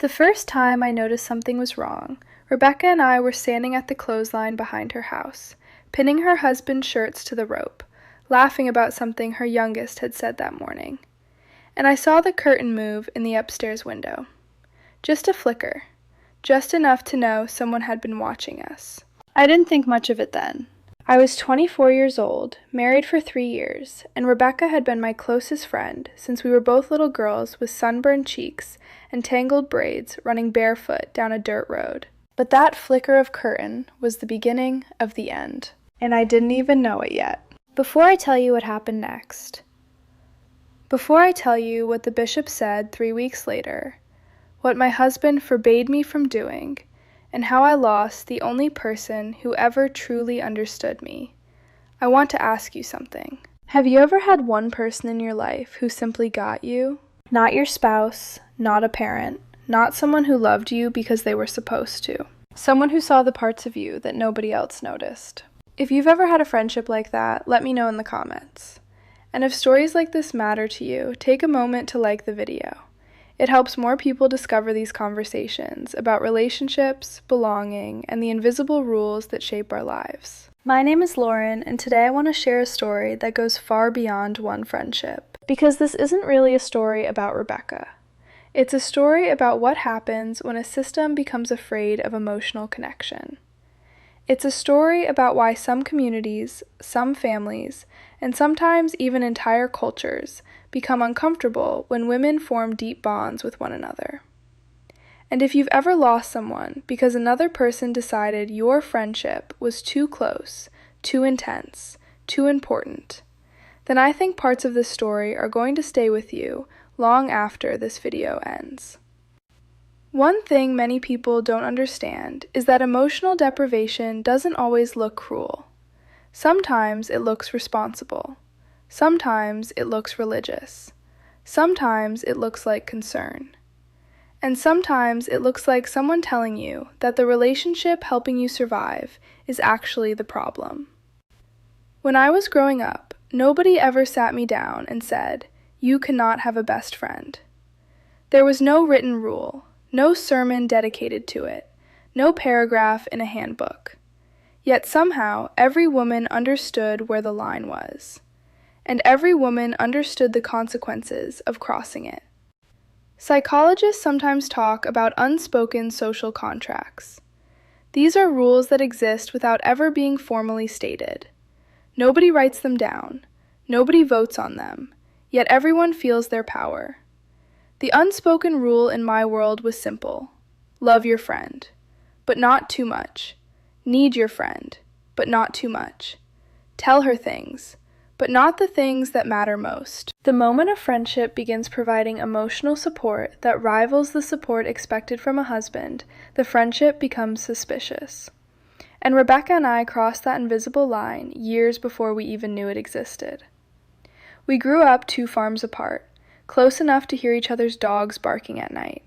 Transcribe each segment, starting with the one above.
The first time I noticed something was wrong, Rebecca and I were standing at the clothesline behind her house, pinning her husband's shirts to the rope, laughing about something her youngest had said that morning. And I saw the curtain move in the upstairs window. Just a flicker, just enough to know someone had been watching us. I didn't think much of it then. I was 24 years old, married for 3 years, and Rebecca had been my closest friend since we were both little girls with sunburned cheeks and tangled braids running barefoot down a dirt road. But that flicker of curtain was the beginning of the end, and I didn't even know it yet. Before I tell you what happened next, before I tell you what the bishop said 3 weeks later, what my husband forbade me from doing, and how I lost the only person who ever truly understood me, I want to ask you something. Have you ever had one person in your life who simply got you? Not your spouse, not a parent, not someone who loved you because they were supposed to. Someone who saw the parts of you that nobody else noticed. If you've ever had a friendship like that, let me know in the comments. And if stories like this matter to you, take a moment to like the video. It helps more people discover these conversations about relationships, belonging, and the invisible rules that shape our lives. My name is Lauren, and today I want to share a story that goes far beyond one friendship. Because this isn't really a story about Rebecca. It's a story about what happens when a system becomes afraid of emotional connection. It's a story about why some communities, some families, and sometimes even entire cultures become uncomfortable when women form deep bonds with one another. And if you've ever lost someone because another person decided your friendship was too close, too intense, too important, then I think parts of this story are going to stay with you long after this video ends. One thing many people don't understand is that emotional deprivation doesn't always look cruel. Sometimes it looks responsible. Sometimes it looks religious. Sometimes it looks like concern. And sometimes it looks like someone telling you that the relationship helping you survive is actually the problem. When I was growing up, nobody ever sat me down and said, "You cannot have a best friend." There was no written rule, no sermon dedicated to it, no paragraph in a handbook. Yet somehow every woman understood where the line was. And every woman understood the consequences of crossing it. Psychologists sometimes talk about unspoken social contracts. These are rules that exist without ever being formally stated. Nobody writes them down. Nobody votes on them. Yet everyone feels their power. The unspoken rule in my world was simple. Love your friend, but not too much. Need your friend, but not too much. Tell her things, but not the things that matter most. The moment a friendship begins providing emotional support that rivals the support expected from a husband, the friendship becomes suspicious. And Rebecca and I crossed that invisible line years before we even knew it existed. We grew up 2 farms apart, close enough to hear each other's dogs barking at night,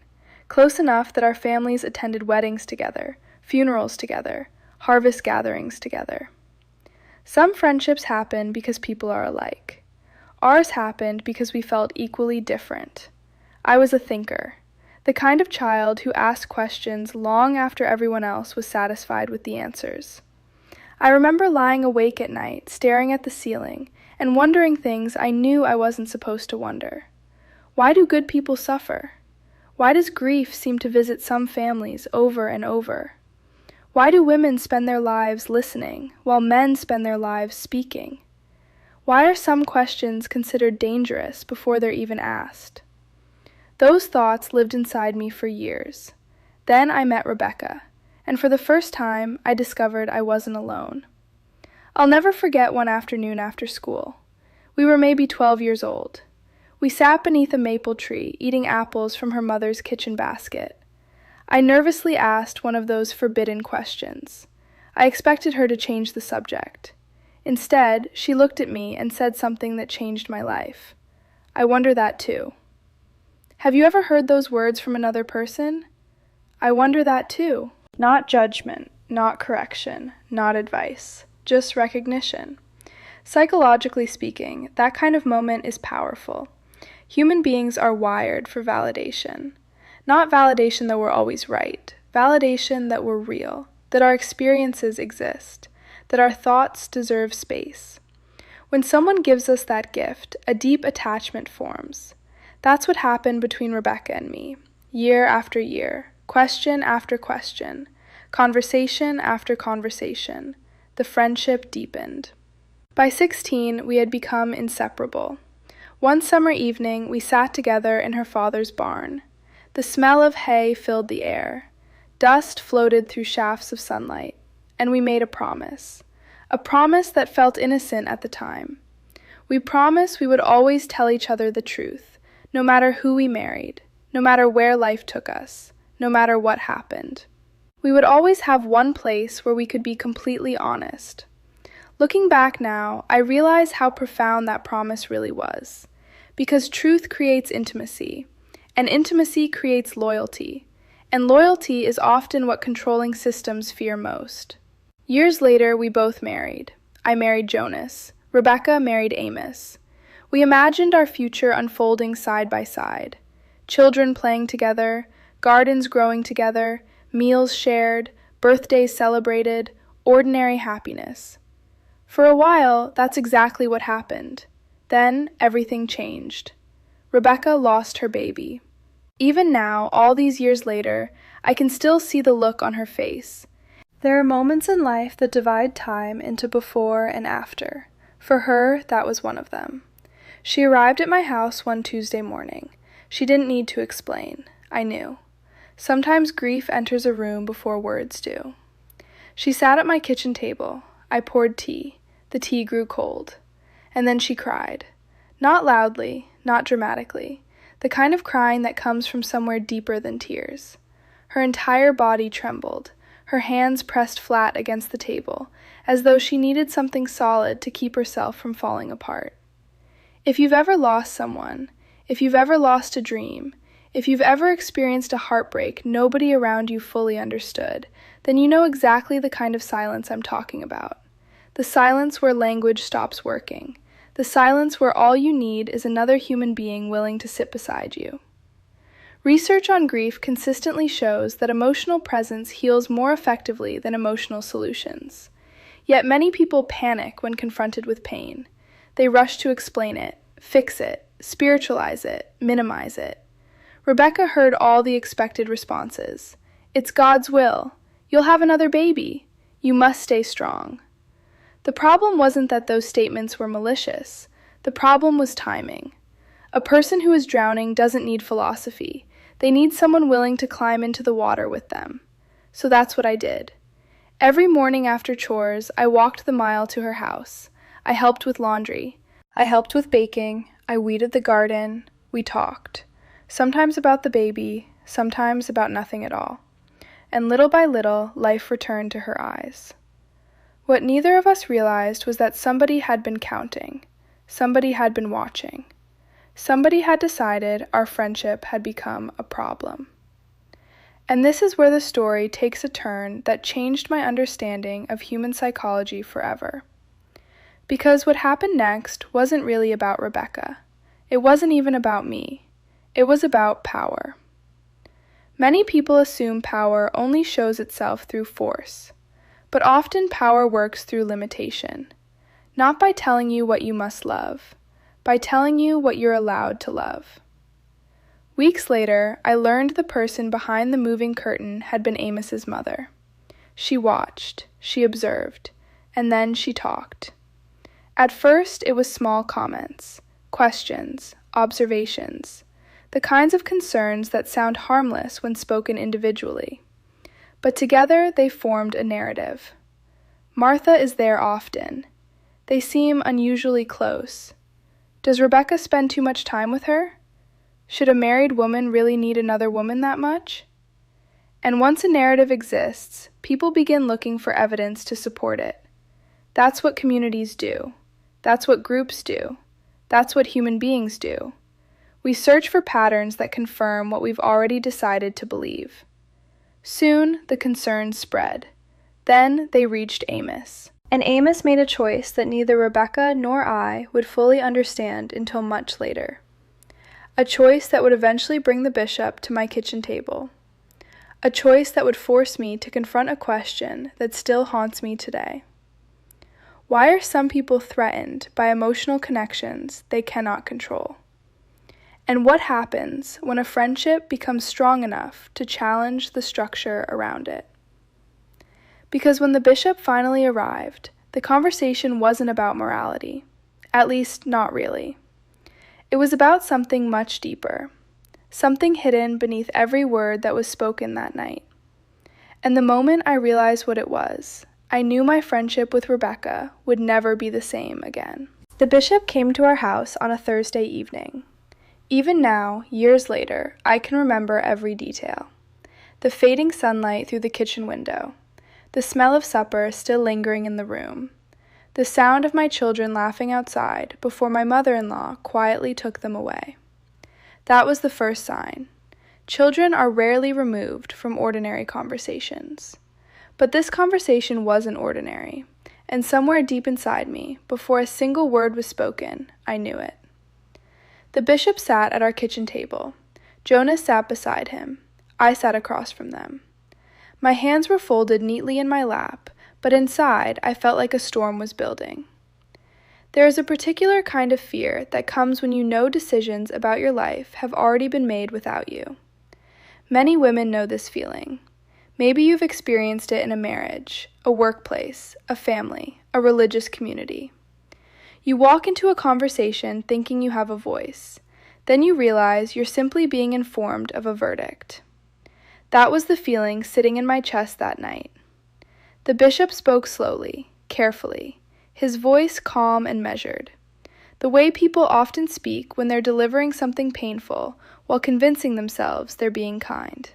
close enough that our families attended weddings together, funerals together, harvest gatherings together. Some friendships happen because people are alike. Ours happened because we felt equally different. I was a thinker, the kind of child who asked questions long after everyone else was satisfied with the answers. I remember lying awake at night, staring at the ceiling, and wondering things I knew I wasn't supposed to wonder. Why do good people suffer? Why does grief seem to visit some families over and over? Why do women spend their lives listening, while men spend their lives speaking? Why are some questions considered dangerous before they're even asked? Those thoughts lived inside me for years. Then I met Rebecca, and for the first time, I discovered I wasn't alone. I'll never forget one afternoon after school. We were maybe 12 years old. We sat beneath a maple tree, eating apples from her mother's kitchen basket. I nervously asked one of those forbidden questions. I expected her to change the subject. Instead, she looked at me and said something that changed my life. I wonder that too. Have you ever heard those words from another person? I wonder that too. Not judgment, not correction, not advice, just recognition. Psychologically speaking, that kind of moment is powerful. Human beings are wired for validation. Not validation that we're always right, validation that we're real, that our experiences exist, that our thoughts deserve space. When someone gives us that gift, a deep attachment forms. That's what happened between Rebecca and me, year after year, question after question, conversation after conversation. The friendship deepened. By 16, we had become inseparable. One summer evening, we sat together in her father's barn. The smell of hay filled the air. Dust floated through shafts of sunlight, and we made a promise that felt innocent at the time. We promised we would always tell each other the truth, no matter who we married, no matter where life took us, no matter what happened. We would always have one place where we could be completely honest. Looking back now, I realize how profound that promise really was, because truth creates intimacy, and intimacy creates loyalty, and loyalty is often what controlling systems fear most. Years later, we both married. I married Jonas. Rebecca married Amish. We imagined our future unfolding side by side. Children playing together, gardens growing together, meals shared, birthdays celebrated, ordinary happiness. For a while, that's exactly what happened. Then, everything changed. Rebecca lost her baby. Even now, all these years later, I can still see the look on her face. There are moments in life that divide time into before and after. For her, that was one of them. She arrived at my house one Tuesday morning. She didn't need to explain. I knew. Sometimes grief enters a room before words do. She sat at my kitchen table. I poured tea. The tea grew cold. And then she cried. Not loudly, not dramatically. The kind of crying that comes from somewhere deeper than tears. Her entire body trembled. Her hands pressed flat against the table, as though she needed something solid to keep herself from falling apart. If you've ever lost someone, if you've ever lost a dream, if you've ever experienced a heartbreak nobody around you fully understood, then you know exactly the kind of silence I'm talking about. The silence where language stops working. The silence where all you need is another human being willing to sit beside you. Research on grief consistently shows that emotional presence heals more effectively than emotional solutions. Yet many people panic when confronted with pain. They rush to explain it, fix it, spiritualize it, minimize it. Rebecca heard all the expected responses. It's God's will. You'll have another baby. You must stay strong. The problem wasn't that those statements were malicious. The problem was timing. A person who is drowning doesn't need philosophy. They need someone willing to climb into the water with them. So that's what I did. Every morning after chores, I walked the mile to her house. I helped with laundry. I helped with baking. I weeded the garden. We talked. Sometimes about the baby, sometimes about nothing at all. And little by little, life returned to her eyes. What neither of us realized was that somebody had been counting. Somebody had been watching. Somebody had decided our friendship had become a problem. And this is where the story takes a turn that changed my understanding of human psychology forever. Because what happened next wasn't really about Rebecca. It wasn't even about me. It was about power. Many people assume power only shows itself through force. But often power works through limitation. Not by telling you what you must love, by telling you what you're allowed to love. Weeks later, I learned the person behind the moving curtain had been Amos's mother. She watched, she observed, and then she talked. At first, it was small comments, questions, observations, the kinds of concerns that sound harmless when spoken individually. But together they formed a narrative. Martha is there often. They seem unusually close. Does Rebecca spend too much time with her? Should a married woman really need another woman that much? And once a narrative exists, people begin looking for evidence to support it. That's what communities do. That's what groups do. That's what human beings do. We search for patterns that confirm what we've already decided to believe. Soon, the concerns spread. Then they reached Amos. And Amos made a choice that neither Rebecca nor I would fully understand until much later. A choice that would eventually bring the bishop to my kitchen table. A choice that would force me to confront a question that still haunts me today. Why are some people threatened by emotional connections they cannot control? And what happens when a friendship becomes strong enough to challenge the structure around it? Because when the bishop finally arrived, the conversation wasn't about morality. At least, not really. It was about something much deeper, something hidden beneath every word that was spoken that night. And the moment I realized what it was, I knew my friendship with Rebecca would never be the same again. The bishop came to our house on a Thursday evening. Even now, years later, I can remember every detail. The fading sunlight through the kitchen window, the smell of supper still lingering in the room, the sound of my children laughing outside before my mother-in-law quietly took them away. That was the first sign. Children are rarely removed from ordinary conversations. But this conversation wasn't ordinary, and somewhere deep inside me, before a single word was spoken, I knew it. The bishop sat at our kitchen table. Jonas sat beside him. I sat across from them. My hands were folded neatly in my lap, but inside I felt like a storm was building. There is a particular kind of fear that comes when you know decisions about your life have already been made without you. Many women know this feeling. Maybe you've experienced it in a marriage, a workplace, a family, a religious community. You walk into a conversation thinking you have a voice. Then you realize you're simply being informed of a verdict. That was the feeling sitting in my chest that night. The bishop spoke slowly, carefully, his voice calm and measured. The way people often speak when they're delivering something painful while convincing themselves they're being kind.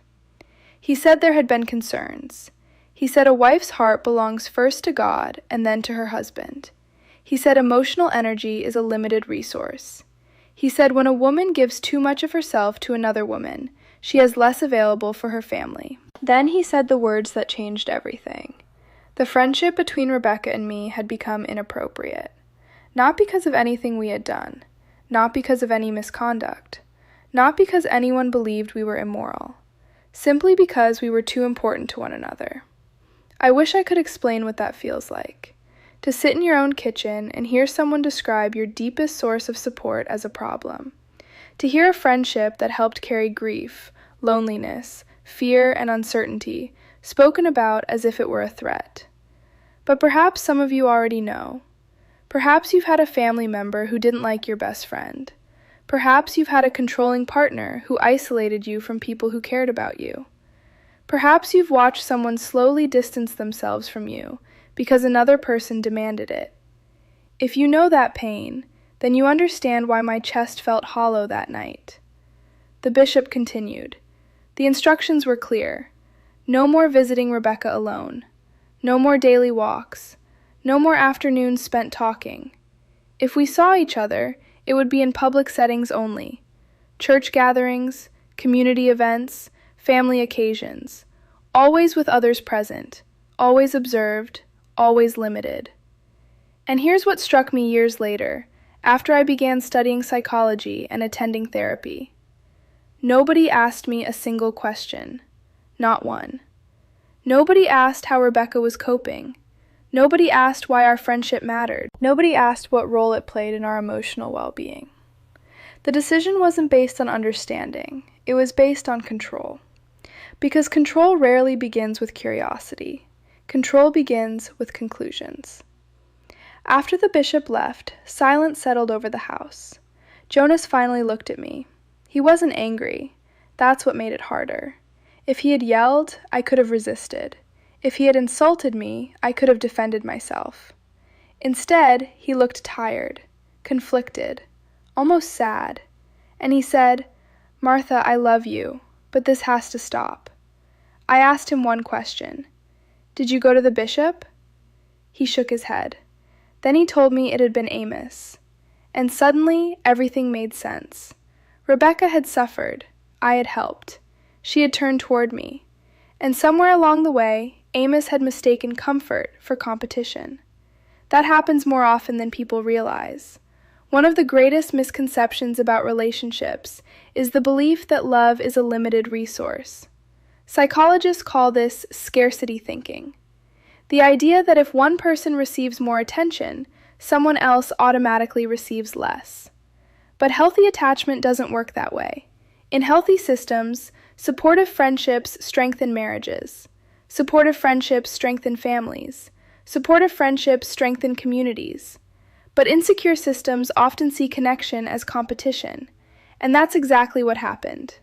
He said there had been concerns. He said a wife's heart belongs first to God and then to her husband. He said emotional energy is a limited resource. He said when a woman gives too much of herself to another woman, she has less available for her family. Then he said the words that changed everything. The friendship between Rebecca and me had become inappropriate. Not because of anything we had done, not because of any misconduct, not because anyone believed we were immoral. Simply because we were too important to one another. I wish I could explain what that feels like. To sit in your own kitchen and hear someone describe your deepest source of support as a problem. To hear a friendship that helped carry grief, loneliness, fear, and uncertainty spoken about as if it were a threat. But perhaps some of you already know. Perhaps you've had a family member who didn't like your best friend. Perhaps you've had a controlling partner who isolated you from people who cared about you. Perhaps you've watched someone slowly distance themselves from you because another person demanded it. If you know that pain, then you understand why my chest felt hollow that night. The bishop continued. The instructions were clear. No more visiting Rebecca alone. No more daily walks. No more afternoons spent talking. If we saw each other, it would be in public settings only. Church gatherings, community events, family occasions. Always with others present. Always observed. Always limited. And here's what struck me years later, after I began studying psychology and attending therapy. Nobody asked me a single question. Not one. Nobody asked how Rebecca was coping. Nobody asked why our friendship mattered. Nobody asked what role it played in our emotional well-being. The decision wasn't based on understanding. It was based on control. Because control rarely begins with curiosity. Control begins with conclusions. After the bishop left, silence settled over the house. Jonas finally looked at me. He wasn't angry. That's what made it harder. If he had yelled, I could have resisted. If he had insulted me, I could have defended myself. Instead, he looked tired, conflicted, almost sad, and he said, "Martha, I love you, but this has to stop." I asked him one question. "Did you go to the bishop?" He shook his head. Then he told me it had been Amish. And suddenly, everything made sense. Rebecca had suffered. I had helped. She had turned toward me. And somewhere along the way, Amish had mistaken comfort for competition. That happens more often than people realize. One of the greatest misconceptions about relationships is the belief that love is a limited resource. Psychologists call this scarcity thinking. The idea that if one person receives more attention, someone else automatically receives less. But healthy attachment doesn't work that way. In healthy systems, supportive friendships strengthen marriages. Supportive friendships strengthen families. Supportive friendships strengthen communities. But insecure systems often see connection as competition, and that's exactly what happened.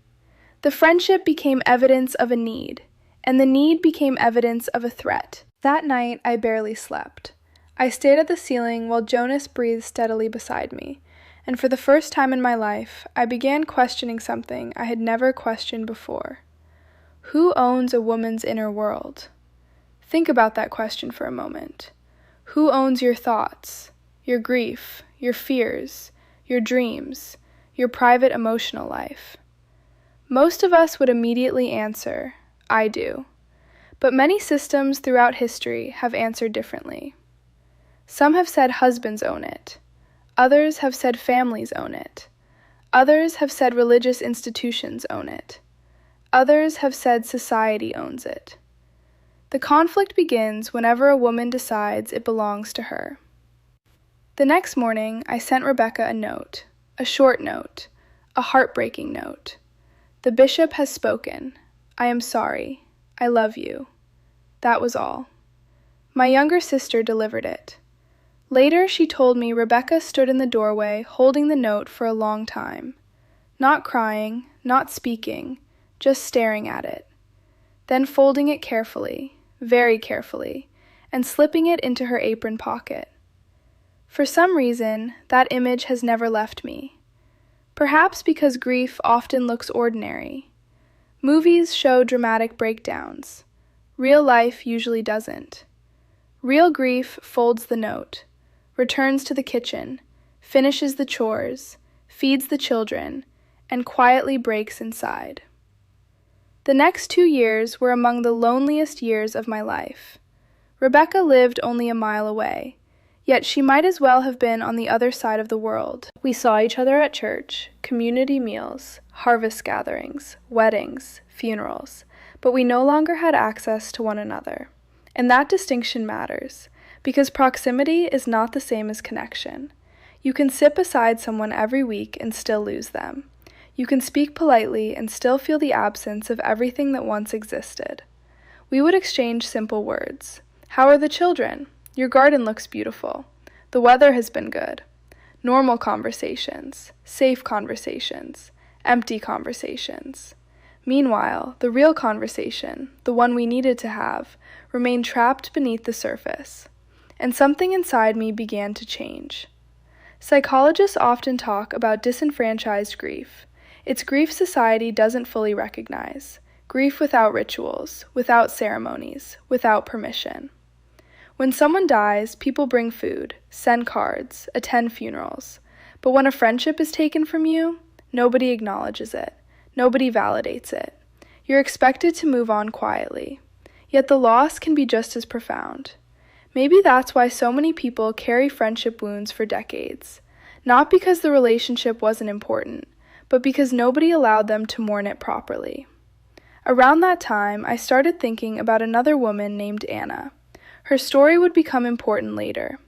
The friendship became evidence of a need, and the need became evidence of a threat. That night, I barely slept. I stayed at the ceiling while Jonas breathed steadily beside me, and for the first time in my life, I began questioning something I had never questioned before. Who owns a woman's inner world? Think about that question for a moment. Who owns your thoughts, your grief, your fears, your dreams, your private emotional life? Most of us would immediately answer, I do. But many systems throughout history have answered differently. Some have said husbands own it. Others have said families own it. Others have said religious institutions own it. Others have said society owns it. The conflict begins whenever a woman decides it belongs to her. The next morning, I sent Rebecca a note, a short note, a heartbreaking note. The bishop has spoken. I am sorry. I love you. That was all. My younger sister delivered it. Later, she told me Rebecca stood in the doorway holding the note for a long time, not crying, not speaking, just staring at it, then folding it carefully, very carefully, and slipping it into her apron pocket. For some reason, that image has never left me. Perhaps because grief often looks ordinary. Movies show dramatic breakdowns. Real life usually doesn't. Real grief folds the note, returns to the kitchen, finishes the chores, feeds the children, and quietly breaks inside. The next 2 years were among the loneliest years of my life. Rebecca lived only a mile away, yet she might as well have been on the other side of the world. We saw each other at church, community meals, harvest gatherings, weddings, funerals, but we no longer had access to one another. And that distinction matters, because proximity is not the same as connection. You can sit beside someone every week and still lose them. You can speak politely and still feel the absence of everything that once existed. We would exchange simple words. How are the children? Your garden looks beautiful. The weather has been good. Normal conversations, safe conversations, empty conversations. Meanwhile, the real conversation, the one we needed to have, remained trapped beneath the surface. And something inside me began to change. Psychologists often talk about disenfranchised grief. It's grief society doesn't fully recognize. Grief without rituals, without ceremonies, without permission. When someone dies, people bring food, send cards, attend funerals. But when a friendship is taken from you, nobody acknowledges it. Nobody validates it. You're expected to move on quietly. Yet the loss can be just as profound. Maybe that's why so many people carry friendship wounds for decades. Not because the relationship wasn't important, but because nobody allowed them to mourn it properly. Around that time, I started thinking about another woman named Anna. Her story would become important later.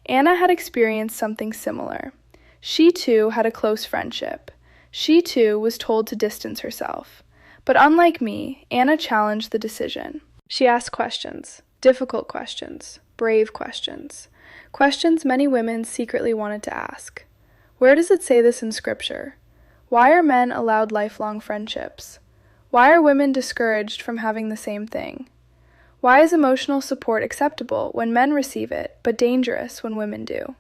Anna had experienced something similar. She too had a close friendship. She too was told to distance herself. But unlike me, Anna challenged the decision. She asked questions, difficult questions, brave questions, questions many women secretly wanted to ask. Where does it say this in Scripture? Why are men allowed lifelong friendships? Why are women discouraged from having the same thing? Why is emotional support acceptable when men receive it, but dangerous when women do?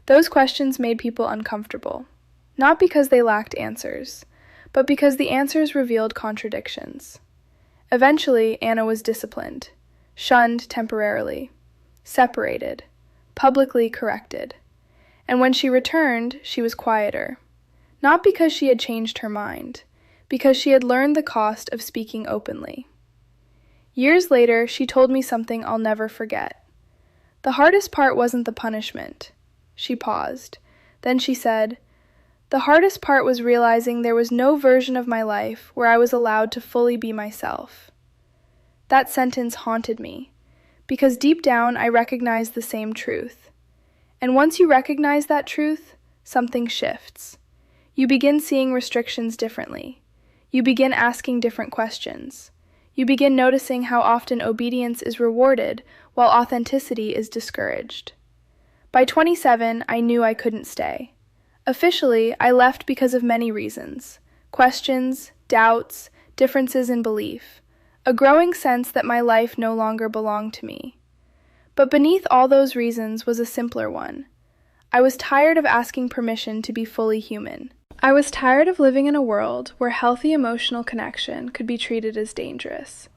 Those questions made people uncomfortable, not because they lacked answers, but because the answers revealed contradictions. Eventually, Anna was disciplined, shunned temporarily, separated, publicly corrected. And when she returned, she was quieter. Not because she had changed her mind, because she had learned the cost of speaking openly. Years later, she told me something I'll never forget. The hardest part wasn't the punishment. She paused. Then she said, "The hardest part was realizing there was no version of my life where I was allowed to fully be myself." That sentence haunted me, because deep down I recognized the same truth. And once you recognize that truth, something shifts. You begin seeing restrictions differently. You begin asking different questions. You begin noticing how often obedience is rewarded while authenticity is discouraged. By 27, I knew I couldn't stay. Officially, I left because of many reasons: questions, doubts, differences in belief, a growing sense that my life no longer belonged to me. But beneath all those reasons was a simpler one. I was tired of asking permission to be fully human. I was tired of living in a world where healthy emotional connection could be treated as dangerous.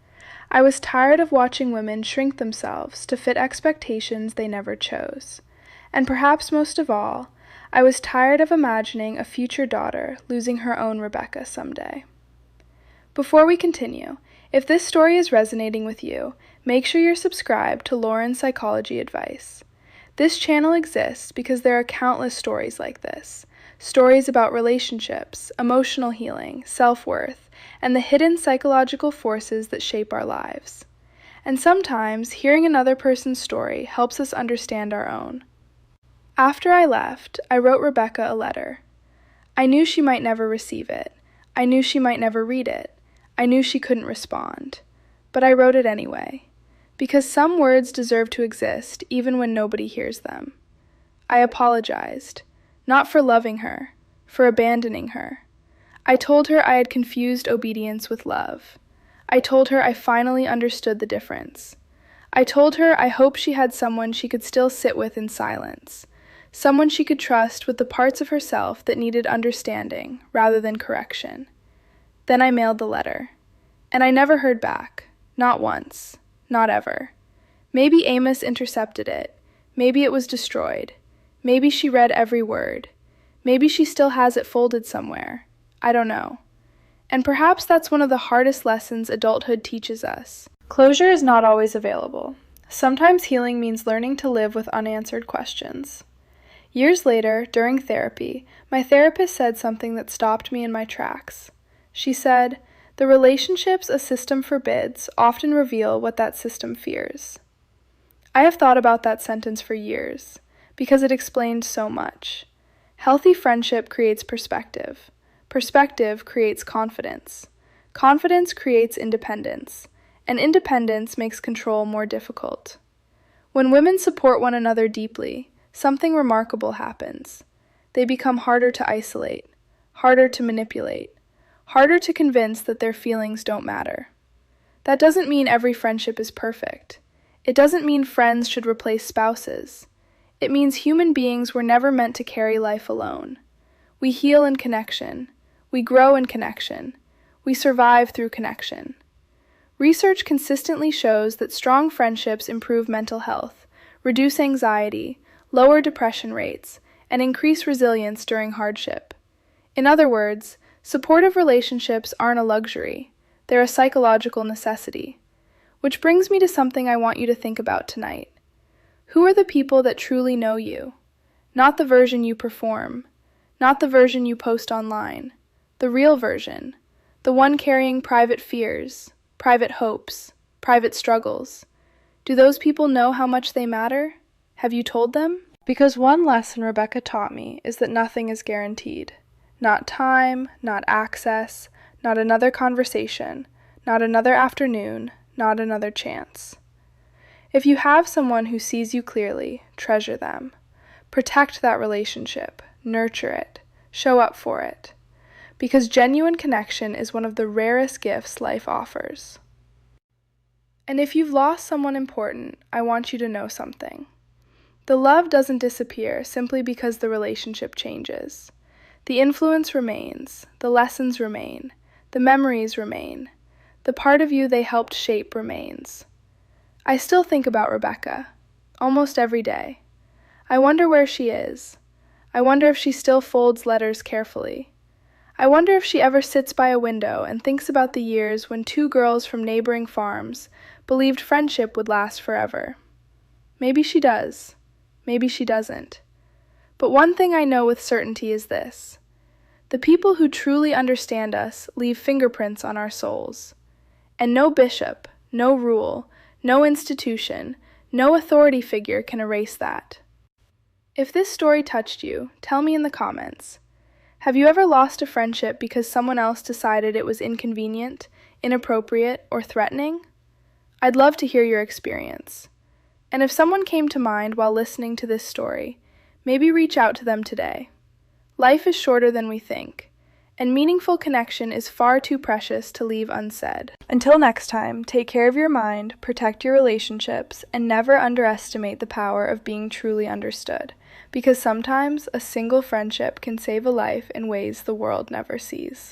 I was tired of watching women shrink themselves to fit expectations they never chose. And perhaps most of all, I was tired of imagining a future daughter losing her own Rebecca someday. Before we continue, if this story is resonating with you, make sure you're subscribed to Lauren's Psychology Advice. This channel exists because there are countless stories like this. Stories about relationships, emotional healing, self-worth, and the hidden psychological forces that shape our lives. And sometimes, hearing another person's story helps us understand our own. After I left, I wrote Rebecca a letter. I knew she might never receive it. I knew she might never read it. I knew she couldn't respond. But I wrote it anyway, because some words deserve to exist even when nobody hears them. I apologized. Not for loving her, for abandoning her. I told her I had confused obedience with love. I told her I finally understood the difference. I told her I hoped she had someone she could still sit with in silence, someone she could trust with the parts of herself that needed understanding rather than correction. Then I mailed the letter, and I never heard back, not once, not ever. Maybe Amos intercepted it, maybe it was destroyed. Maybe she read every word. Maybe she still has it folded somewhere. I don't know. And perhaps that's one of the hardest lessons adulthood teaches us. Closure is not always available. Sometimes healing means learning to live with unanswered questions. Years later, during therapy, my therapist said something that stopped me in my tracks. She said, "The relationships a system forbids often reveal what that system fears." I have thought about that sentence for years, because it explained so much. Healthy friendship creates perspective. Perspective creates confidence. Confidence creates independence, and independence makes control more difficult. When women support one another deeply, something remarkable happens. They become harder to isolate, harder to manipulate, harder to convince that their feelings don't matter. That doesn't mean every friendship is perfect. It doesn't mean friends should replace spouses. It means human beings were never meant to carry life alone. We heal in connection. We grow in connection. We survive through connection. Research consistently shows that strong friendships improve mental health, reduce anxiety, lower depression rates, and increase resilience during hardship. In other words, supportive relationships aren't a luxury. They're a psychological necessity. Which brings me to something I want you to think about tonight. Who are the people that truly know you? Not the version you perform, not the version you post online, the real version, the one carrying private fears, private hopes, private struggles. Do those people know how much they matter? Have you told them? Because one lesson Rebecca taught me is that nothing is guaranteed. Not time, not access, not another conversation, not another afternoon, not another chance. If you have someone who sees you clearly, treasure them. Protect that relationship, nurture it, show up for it. Because genuine connection is one of the rarest gifts life offers. And if you've lost someone important, I want you to know something. The love doesn't disappear simply because the relationship changes. The influence remains, the lessons remain, the memories remain, the part of you they helped shape remains. I still think about Rebecca, almost every day. I wonder where she is. I wonder if she still folds letters carefully. I wonder if she ever sits by a window and thinks about the years when two girls from neighboring farms believed friendship would last forever. Maybe she does. Maybe she doesn't. But one thing I know with certainty is this: the people who truly understand us leave fingerprints on our souls. And no bishop, no rule, no institution, no authority figure can erase that. If this story touched you, tell me in the comments. Have you ever lost a friendship because someone else decided it was inconvenient, inappropriate, or threatening? I'd love to hear your experience. And if someone came to mind while listening to this story, maybe reach out to them today. Life is shorter than we think, and meaningful connection is far too precious to leave unsaid. Until next time, take care of your mind, protect your relationships, and never underestimate the power of being truly understood, because sometimes a single friendship can save a life in ways the world never sees.